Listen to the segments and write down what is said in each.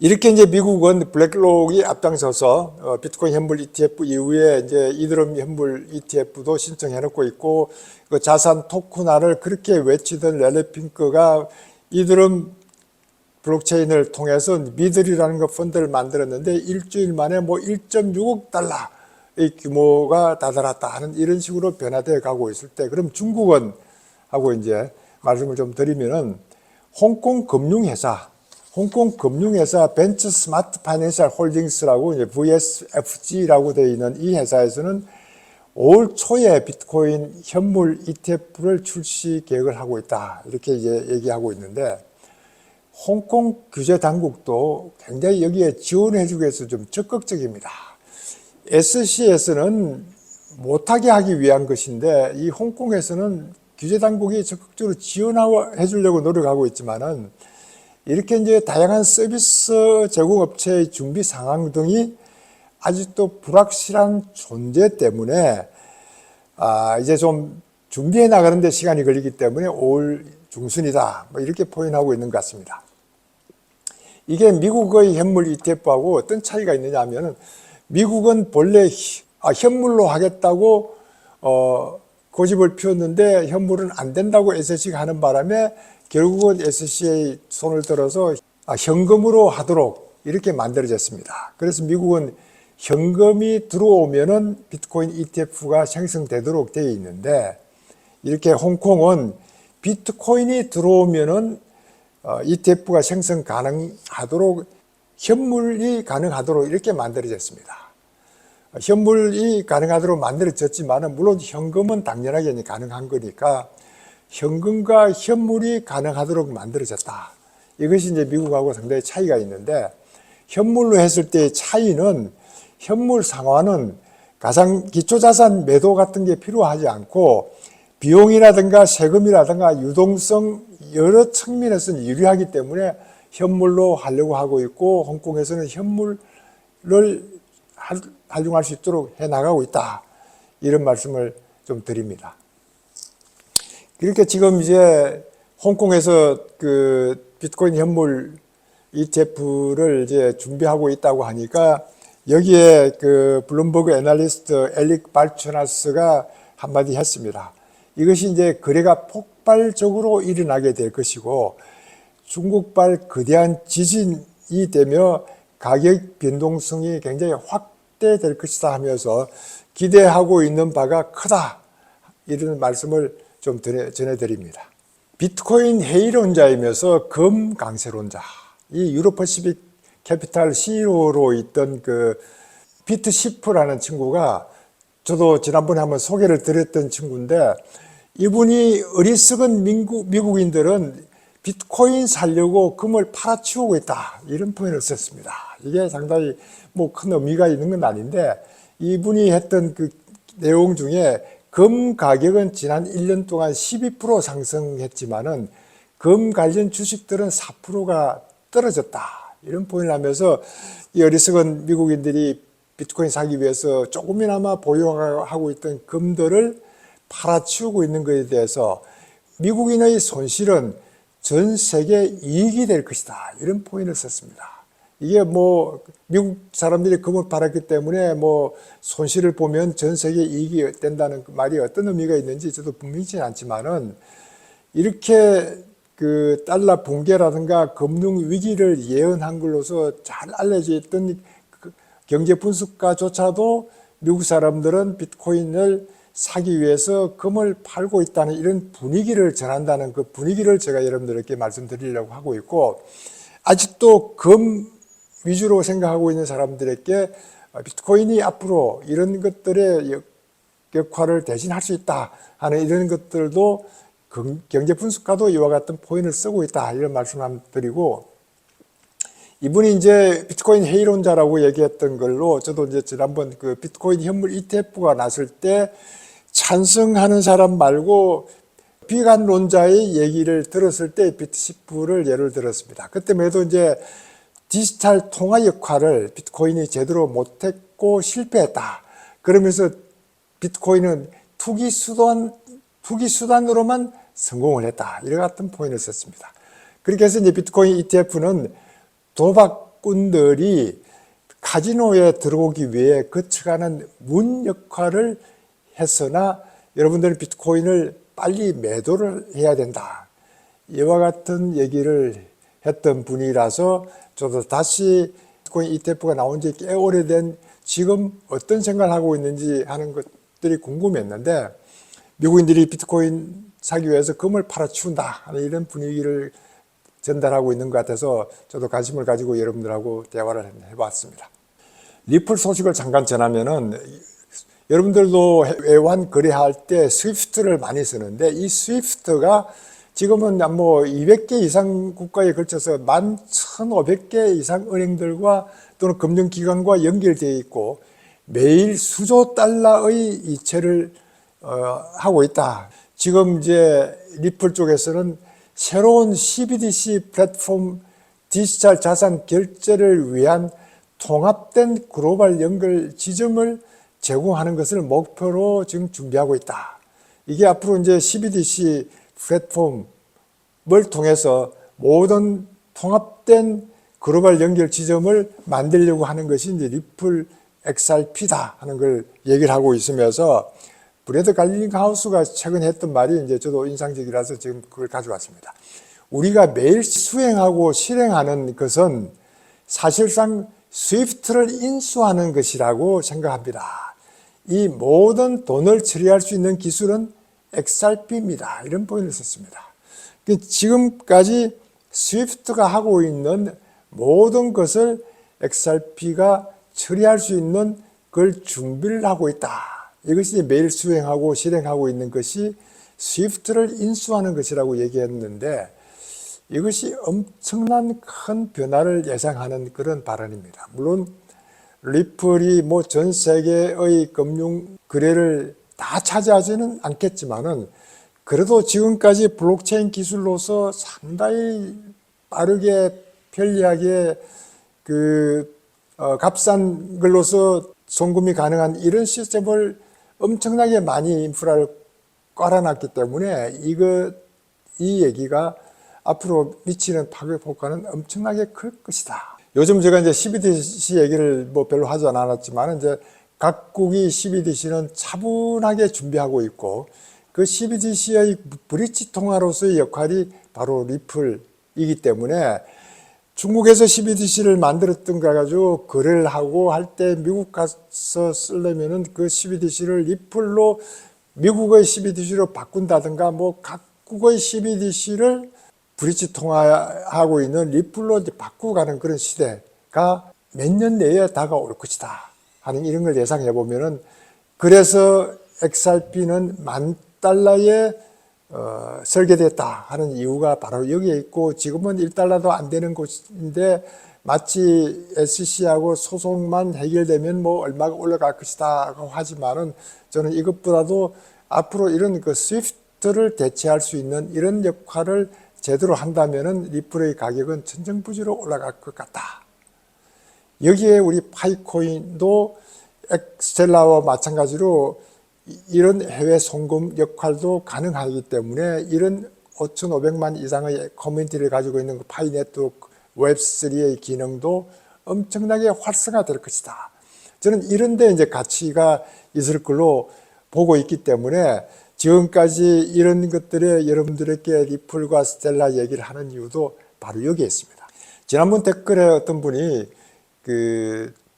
이렇게 이제 미국은 블랙록이 앞장서서 비트코인 현물 ETF 이후에 이제 이더리움 현물 ETF도 신청해 놓고 있고, 그 자산 토큰화를 그렇게 외치던 랠리 핑크가 이더리움 블록체인을 통해서 미들이라는 그 펀드를 만들었는데 일주일 만에 뭐 1.6억 달러의 규모가 다다랐다 하는 이런 식으로 변화되어 가고 있을 때, 그럼 중국은 하고 이제 말씀을 좀 드리면은 홍콩 금융회사 벤처 스마트 파이낸셜 홀딩스라고 이제 VSFG라고 되어 있는 이 회사에서는 올 초에 비트코인 현물 ETF를 출시 계획을 하고 있다. 이렇게 이제 얘기하고 있는데, 홍콩 규제 당국도 굉장히 여기에 지원해주기 위해서 좀 적극적입니다. SC에서는 못하게 하기 위한 것인데, 이 홍콩에서는 규제 당국이 적극적으로 지원해 주려고 노력하고 있지만은, 이렇게 이제 다양한 서비스 제공업체의 준비 상황 등이 아직도 불확실한 존재 때문에 이제 좀 준비해 나가는 데 시간이 걸리기 때문에 올 중순이다, 뭐 이렇게 포인하고 있는 것 같습니다. 이게 미국의 현물 ETF하고 어떤 차이가 있느냐 하면은, 미국은 본래 현물로 하겠다고 고집을 피웠는데 현물은 안 된다고 SEC가 하는 바람에 결국은 SEC의 손을 들어서 현금으로 하도록 이렇게 만들어졌습니다. 그래서 미국은 현금이 들어오면은 비트코인 ETF가 생성되도록 되어 있는데, 이렇게 홍콩은 비트코인이 들어오면은 ETF가 생성 가능하도록, 현물이 가능하도록 이렇게 만들어졌습니다. 현물이 가능하도록 만들어졌지만은 물론 현금은 당연하게 가능한 거니까 현금과 현물이 가능하도록 만들어졌다. 이것이 이제 미국하고 상당히 차이가 있는데, 현물로 했을 때의 차이는, 현물 상환은 가상 기초자산 매도 같은 게 필요하지 않고 비용이라든가 세금이라든가 유동성 여러 측면에서는 유리하기 때문에 현물로 하려고 하고 있고, 홍콩에서는 현물을 활용할 수 있도록 해 나가고 있다. 이런 말씀을 좀 드립니다. 그러니까 지금 이제 홍콩에서 그 비트코인 현물 ETF를 이제 준비하고 있다고 하니까, 여기에 그 블룸버그 애널리스트 엘릭 발추나스가 한마디 했습니다. 이것이 이제 거래가 폭발적으로 일어나게 될 것이고, 중국발 거대한 지진이 되며 가격 변동성이 굉장히 확대될 것이다 하면서 기대하고 있는 바가 크다, 이런 말씀을 좀 전해드립니다. 비트코인 회의론자이면서 금강세론자, 이 유로퍼시픽 캐피탈 CEO로 있던 그 피트 시프라는 친구가, 저도 지난번에 한번 소개를 드렸던 친구인데, 이분이 어리석은 미국인들은 비트코인 살려고 금을 팔아치우고 있다, 이런 표현을 썼습니다. 이게 상당히 뭐 큰 의미가 있는 건 아닌데, 이분이 했던 그 내용 중에 금 가격은 지난 1년 동안 12% 상승했지만은 금 관련 주식들은 4%가 떨어졌다, 이런 표현을 하면서 이 어리석은 미국인들이 비트코인 사기 위해서 조금이나마 보유하고 있던 금들을 팔아치우고 있는 것에 대해서 미국인의 손실은 전 세계 이익이 될 것이다, 이런 표현을 썼습니다. 이게 뭐 미국 사람들이 금을 팔았기 때문에 뭐 손실을 보면 전 세계 이익이 된다는 말이 어떤 의미가 있는지 저도 분명치는 않지만은, 이렇게 그 달러 붕괴라든가 금융 위기를 예언한 걸로서 잘 알려져 있던 경제 분석가조차도 미국 사람들은 비트코인을 사기 위해서 금을 팔고 있다는 이런 분위기를 전한다는 그 분위기를 제가 여러분들에게 말씀드리려고 하고 있고, 아직도 금 위주로 생각하고 있는 사람들에게 비트코인이 앞으로 이런 것들의 역할을 대신할 수 있다 하는 이런 것들도 경제 분석가도 이와 같은 포인트를 쓰고 있다, 이런 말씀을 드리고, 이분이 이제 비트코인 회의론자라고 얘기했던 걸로, 저도 이제 지난번 그 비트코인 현물 ETF가 났을 때 찬성하는 사람 말고 비관론자의 얘기를 들었을 때 비트시프를 예를 들었습니다. 그때만 해도 이제 디지털 통화 역할을 비트코인이 제대로 못했고 실패했다, 그러면서 비트코인은 투기 수단으로만 성공을 했다, 이런 같은 포인트를 썼습니다. 그렇게 해서 이제 비트코인 ETF는 도박 투자꾼들이 카지노에 들어오기 위해 거쳐가는 문 역할을 했으나 여러분들은 비트코인을 빨리 매도를 해야 된다. 이와 같은 얘기를 했던 분이라서 저도 다시 비트코인 ETF가 나온 지 꽤 오래된 지금 어떤 생각을 하고 있는지 하는 것들이 궁금했는데 미국인들이 비트코인 사기 위해서 금을 팔아치운다 하는 이런 분위기를 전달하고 있는 것 같아서 저도 관심을 가지고 여러분들하고 대화를 해봤습니다. 리플 소식을 잠깐 전하면은 여러분들도 외환 거래할 때 스위프트를 많이 쓰는데 이 스위프트가 지금은 뭐 200개 이상 국가에 걸쳐서 11,500개 이상 은행들과 또는 금융기관과 연결되어 있고 매일 수조 달러의 이체를 하고 있다. 지금 이제 리플 쪽에서는 새로운 CBDC 플랫폼 디지털 자산 결제를 위한 통합된 글로벌 연결 지점을 제공하는 것을 목표로 지금 준비하고 있다. 이게 앞으로 이제 CBDC 플랫폼을 통해서 모든 통합된 글로벌 연결 지점을 만들려고 하는 것이 이제 리플 XRP다 하는 걸 얘기를 하고 있으면서 브래드 갈링하우스가 최근에 했던 말이 이제 저도 인상적이라서 지금 그걸 가져왔습니다. 우리가 매일 수행하고 실행하는 것은 사실상 스위프트를 인수하는 것이라고 생각합니다. 이 모든 돈을 처리할 수 있는 기술은 XRP입니다. 이런 표현을 썼습니다. 지금까지 스위프트가 하고 있는 모든 것을 XRP가 처리할 수 있는 그 준비를 하고 있다. 이것이 매일 수행하고 실행하고 있는 것이 스위프트를 인수하는 것이라고 얘기했는데 이것이 엄청난 큰 변화를 예상하는 그런 발언입니다. 물론 리플이 뭐 전 세계의 금융 거래를 다 차지하지는 않겠지만은 그래도 지금까지 블록체인 기술로서 상당히 빠르게 편리하게 값싼 걸로서 송금이 가능한 이런 시스템을 엄청나게 많이 인프라를 깔아놨기 때문에 이 얘기가 앞으로 미치는 파급 효과는 엄청나게 클 것이다. 요즘 제가 이제 CBDC 얘기를 뭐 별로 하지 않았지만 이제 각국이 CBDC는 차분하게 준비하고 있고 그 CBDC의 브릿지 통화로서의 역할이 바로 리플이기 때문에 중국에서 CBDC를 만들었던 거 가지고 거래를 하고 할 때 미국 가서 쓰려면은 그 CBDC를 리플로 미국의 CBDC로 바꾼다든가 뭐 각국의 CBDC를 브릿지 통화하고 있는 리플로 이제 바꾸고 가는 그런 시대가 몇 년 내에 다가올 것이다 하는 이런 걸 예상해 보면은 그래서 XRP는 $10,000에 설계됐다 하는 이유가 바로 여기에 있고 지금은 $1도 안 되는 곳인데 마치 SEC하고 소송만 해결되면 뭐 얼마가 올라갈 것이다 하지만은 저는 이것보다도 앞으로 이런 그 스위프트를 대체할 수 있는 이런 역할을 제대로 한다면은 리플의 가격은 천정부지로 올라갈 것 같다. 여기에 우리 파이코인도 스텔라와 마찬가지로 이런 해외 송금 역할도 가능하기 때문에 이런 5,500만 이상의 커뮤니티를 가지고 있는 그 파이 네트워크 웹3의 기능도 엄청나게 활성화될 것이다. 저는 이런 데 이제 가치가 있을 걸로 보고 있기 때문에 지금까지 이런 것들에 여러분들에게 리플과 스텔라 얘기를 하는 이유도 바로 여기에 있습니다. 지난번 댓글에 어떤 분이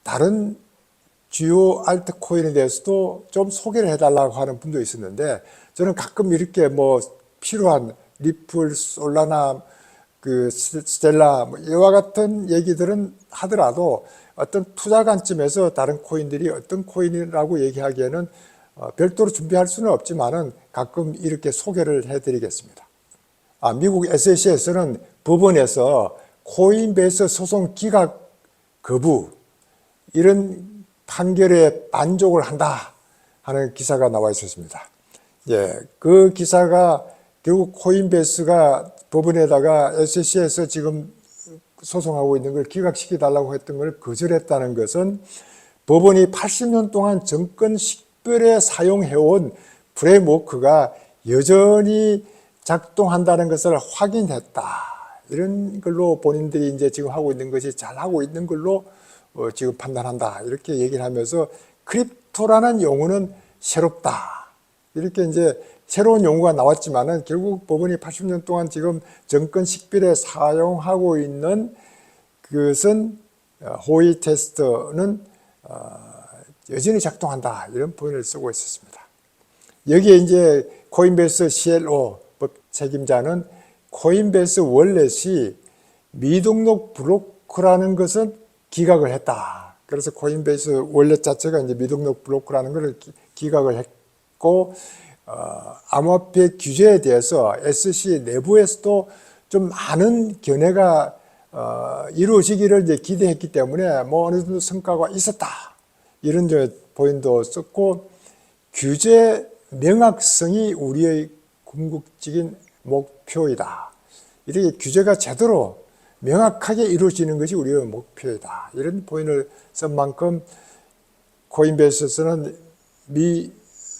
다른 주요 알트코인에 대해서도 좀 소개를 해달라고 하는 분도 있었는데 저는 가끔 이렇게 뭐 필요한 리플, 솔라나, 스텔라 이와 같은 얘기들은 하더라도 어떤 투자 관점에서 다른 코인들이 어떤 코인이라고 얘기하기에는 별도로 준비할 수는 없지만은 가끔 이렇게 소개를 해드리겠습니다. 미국 SEC에서는 법원에서 코인베이스 소송 기각 거부 이런 판결에 만족을 한다 하는 기사가 나와 있었습니다. 그 기사가 결국 코인베이스가 법원에다가 SEC에서 지금 소송하고 있는 걸 기각시켜 달라고 했던 걸 거절했다는 것은 법원이 80년 동안 정권 식별에 사용해온 프레임워크가 여전히 작동한다는 것을 확인했다. 이런 걸로 본인들이 이제 지금 하고 있는 것이 잘 하고 있는 걸로 지금 판단한다. 이렇게 얘기를 하면서 크립토라는 용어는 새롭다. 이렇게 이제 새로운 용어가 나왔지만은 결국 법원이 80년 동안 지금 정권 식별에 사용하고 있는 그것은 호의 테스트는 여전히 작동한다. 이런 표현을 쓰고 있었습니다. 여기에 이제 코인베이스 CLO 법 책임자는 코인베이스 월렛이 미등록 브로커라는 것은 기각을 했다. 그래서 코인베이스 월렛 자체가 이제 미등록 브로커라는 것을 기각을 했고, 암호화폐 규제에 대해서 SEC 내부에서도 좀 많은 견해가 이루어지기를 이제 기대했기 때문에 뭐 어느 정도 성과가 있었다. 이런 포인트도 썼고, 규제 명확성이 우리의 궁극적인 목표이다. 이렇게 규제가 제대로 명확하게 이루어지는 것이 우리의 목표이다. 이런 포인트를 쓴 만큼 코인베이스에서는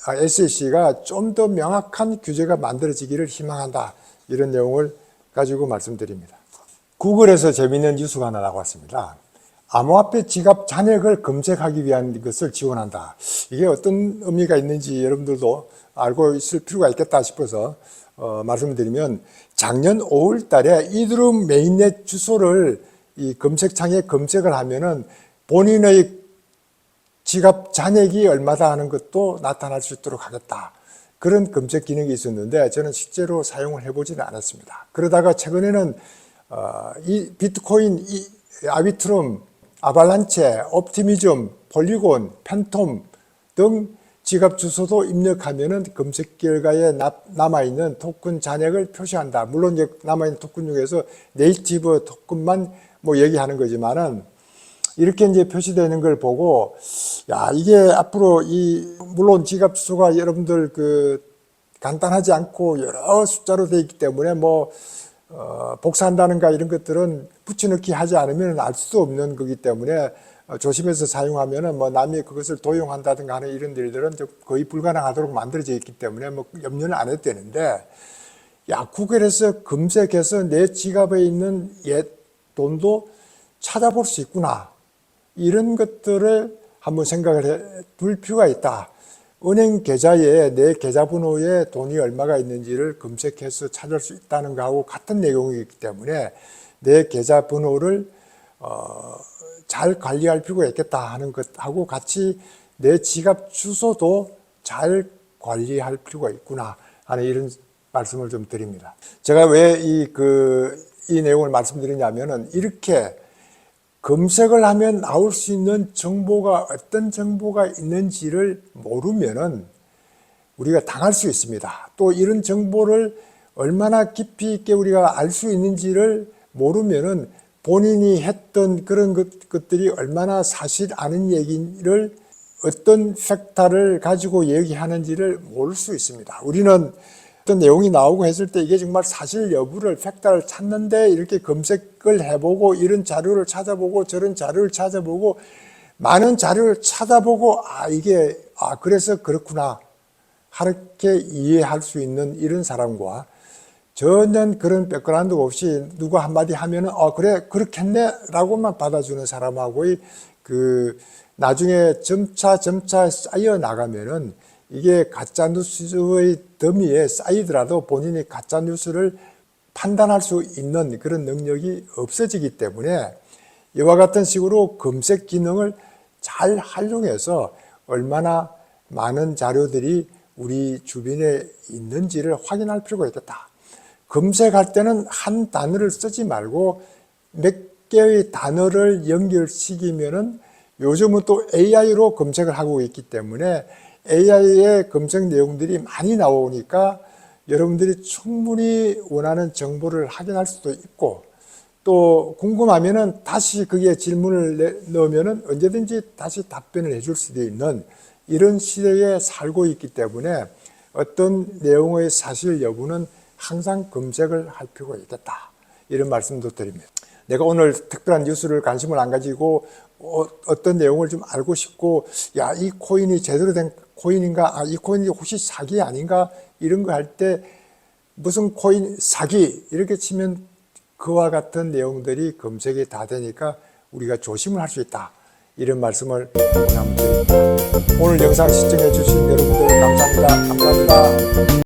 SEC가 좀 더 명확한 규제가 만들어지기를 희망한다. 이런 내용을 가지고 말씀드립니다. 구글에서 재미있는 뉴스가 하나 나왔습니다. 암호화폐 지갑 잔액을 검색하기 위한 것을 지원한다. 이게 어떤 의미가 있는지 여러분들도 알고 있을 필요가 있겠다 싶어서 말씀드리면, 작년 5월 달에 이더리움 메인넷 주소를 이 검색창에 검색을 하면은 본인의 지갑 잔액이 얼마다 하는 것도 나타날 수 있도록 하겠다. 그런 검색 기능이 있었는데 저는 실제로 사용을 해보지는 않았습니다. 그러다가 최근에는 이 비트코인, 아비트럼, 아발란체, 옵티미즘, 폴리곤, 팬톰 등 지갑 주소도 입력하면은 검색 결과에 남아있는 토큰 잔액을 표시한다. 물론 이제 남아있는 토큰 중에서 네이티브 토큰만 뭐 얘기하는 거지만은 이렇게 이제 표시되는 걸 보고, 야, 이게 앞으로 물론 지갑 주소가 여러분들 간단하지 않고 여러 숫자로 되어 있기 때문에 뭐 복사한다는가 이런 것들은 붙여넣기 하지 않으면 알 수도 없는 거기 때문에 조심해서 사용하면은 뭐 남이 그것을 도용한다든가 하는 이런 일들은 거의 불가능하도록 만들어져 있기 때문에 뭐 염려는 안 해도 되는데, 야, 구글에서 검색해서 내 지갑에 있는 옛 돈도 찾아볼 수 있구나. 이런 것들을 한번 생각을 해 둘 필요가 있다. 은행 계좌에 내 계좌번호에 돈이 얼마가 있는지를 검색해서 찾을 수 있다는 거하고 같은 내용이기 때문에 내 계좌번호를 잘 관리할 필요가 있겠다 하는 것하고 같이 내 지갑 주소도 잘 관리할 필요가 있구나 하는 이런 말씀을 좀 드립니다. 제가 왜 이 내용을 말씀드리냐면은, 이렇게 검색을 하면 나올 수 있는 정보가 어떤 정보가 있는지를 모르면은 우리가 당할 수 있습니다. 또 이런 정보를 얼마나 깊이 있게 우리가 알 수 있는지를 모르면은 본인이 했던 그런 것들이 얼마나 사실 아는 얘기를 어떤 팩타를 가지고 얘기하는지를 모를 수 있습니다. 우리는 어떤 내용이 나오고 했을 때 이게 정말 사실 여부를 팩타를 찾는데 이렇게 검색을 해보고 이런 자료를 찾아보고 저런 자료를 찾아보고 많은 자료를 찾아보고 그래서 그렇구나 이렇게 이해할 수 있는 이런 사람과, 전혀 그런 백그라운드 없이 누가 한마디 하면은 그래 그렇겠네 라고만 받아주는 사람하고의 나중에 점차 쌓여 나가면은 이게 가짜뉴스의 더미에 쌓이더라도 본인이 가짜뉴스를 판단할 수 있는 그런 능력이 없어지기 때문에 이와 같은 식으로 검색 기능을 잘 활용해서 얼마나 많은 자료들이 우리 주변에 있는지를 확인할 필요가 있겠다. 검색할 때는 한 단어를 쓰지 말고 몇 개의 단어를 연결시키면은, 요즘은 또 AI로 검색을 하고 있기 때문에 AI의 검색 내용들이 많이 나오니까 여러분들이 충분히 원하는 정보를 확인할 수도 있고, 또 궁금하면은 다시 거기에 질문을 넣으면은 언제든지 다시 답변을 해줄 수도 있는 이런 시대에 살고 있기 때문에 어떤 내용의 사실 여부는 항상 검색을 할 필요가 있겠다. 이런 말씀도 드립니다. 내가 오늘 특별한 뉴스를 관심을 안 가지고 어떤 내용을 좀 알고 싶고, 야, 이 코인이 제대로 된 코인인가? 이 코인이 혹시 사기 아닌가? 이런 거 할 때 무슨 코인 사기 이렇게 치면 그와 같은 내용들이 검색이 다 되니까 우리가 조심을 할 수 있다. 이런 말씀을 한번 드립니다. 오늘 영상 시청해 주신 여러분들 감사합니다. 감사합니다.